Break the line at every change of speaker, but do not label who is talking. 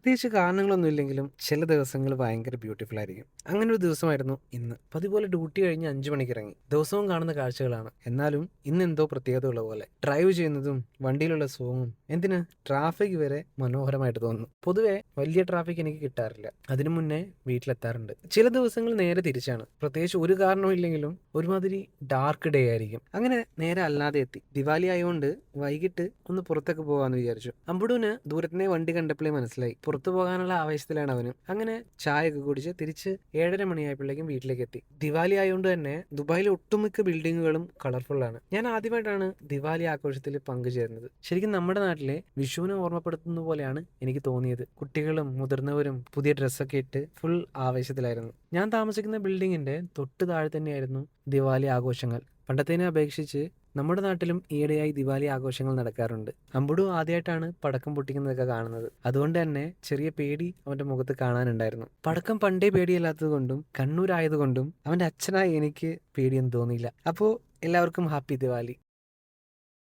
പ്രത്യേകിച്ച് കാരണങ്ങളൊന്നും ഇല്ലെങ്കിലും ചില ദിവസങ്ങൾ ഭയങ്കര ബ്യൂട്ടിഫുൾ ആയിരിക്കും. അങ്ങനെ ഒരു ദിവസമായിരുന്നു ഇന്ന്. പതിപോലെ ഡ്യൂട്ടി കഴിഞ്ഞ് 5 മണിക്ക് ഇറങ്ങി. ദിവസവും കാണുന്ന കാഴ്ചകളാണ്. എന്നാലും ഇന്ന് എന്തോ പ്രത്യേകത ഉള്ള പോലെ. ഡ്രൈവ് ചെയ്യുന്നതും വണ്ടിയിലുള്ള സോങ്ങും എന്തിന് ട്രാഫിക് വരെ മനോഹരമായിട്ട് തോന്നുന്നു. പൊതുവെ വലിയ ട്രാഫിക് എനിക്ക് കിട്ടാറില്ല. അതിനു മുന്നേ വീട്ടിലെത്താറുണ്ട്. ചില ദിവസങ്ങൾ നേരെ തിരിച്ചാണ്. പ്രത്യേകിച്ച് ഒരു കാരണവും ഇല്ലെങ്കിലും ഒരുമാതിരി ഡാർക്ക് ഡേ ആയിരിക്കും. അങ്ങനെ നേരെ അല്ലാതെ എത്തി. ദിവാലി ആയതുകൊണ്ട് വൈകിട്ട് ഒന്ന് പുറത്തൊക്കെ പോകാമെന്ന് വിചാരിച്ചു. അമ്പുടുവിന് ദൂരത്തിനെ വണ്ടി കണ്ടപ്പോഴേ മനസ്സിലായി പുറത്തു പോകാനുള്ള ആവേശത്തിലാണ് അവനും. അങ്ങനെ ചായയൊക്കെ കുടിച്ച് തിരിച്ച് 7:30 മണിയായപ്പോഴേക്കും വീട്ടിലേക്ക് എത്തി. ദിവാലി ആയതുകൊണ്ട് തന്നെ ദുബായിലെ ഒട്ടുമിക്ക ബിൽഡിങ്ങുകളും കളർഫുൾ ആണ്. ഞാൻ ആദ്യമായിട്ടാണ് ദിവാലി ആഘോഷത്തിൽ പങ്കുചേരുന്നത്. ശരിക്കും നമ്മുടെ നാട്ടിലെ വിഷുവിനെ ഓർമ്മപ്പെടുത്തുന്ന പോലെയാണ് എനിക്ക് തോന്നിയത്. കുട്ടികളും മുതിർന്നവരും പുതിയ ഡ്രസ്സൊക്കെ ഇട്ട് ഫുൾ ആവേശത്തിലായിരുന്നു. ഞാൻ താമസിക്കുന്ന ബിൽഡിങ്ങിന്റെ തൊട്ട് താഴെ തന്നെയായിരുന്നു ദിവാലി ആഘോഷങ്ങൾ. പണ്ടത്തേനെ അപേക്ഷിച്ച് നമ്മുടെ നാട്ടിലും ഈയിടെയായി ദിവാലി ആഘോഷങ്ങൾ നടക്കാറുണ്ട്. അമ്പുടു ആദ്യമായിട്ടാണ് പടക്കം പൊട്ടിക്കുന്നതൊക്കെ കാണുന്നത്. അതുകൊണ്ട് തന്നെ ചെറിയ പേടി അവന്റെ മുഖത്ത് കാണാനുണ്ടായിരുന്നു. പടക്കം പണ്ടേ പേടിയല്ലാത്തത് കൊണ്ടും കണ്ണൂരായതുകൊണ്ടും അവന്റെ അച്ഛനായി എനിക്ക് പേടിയൊന്നും തോന്നിയില്ല. അപ്പോൾ എല്ലാവർക്കും ഹാപ്പി ദിവാലി.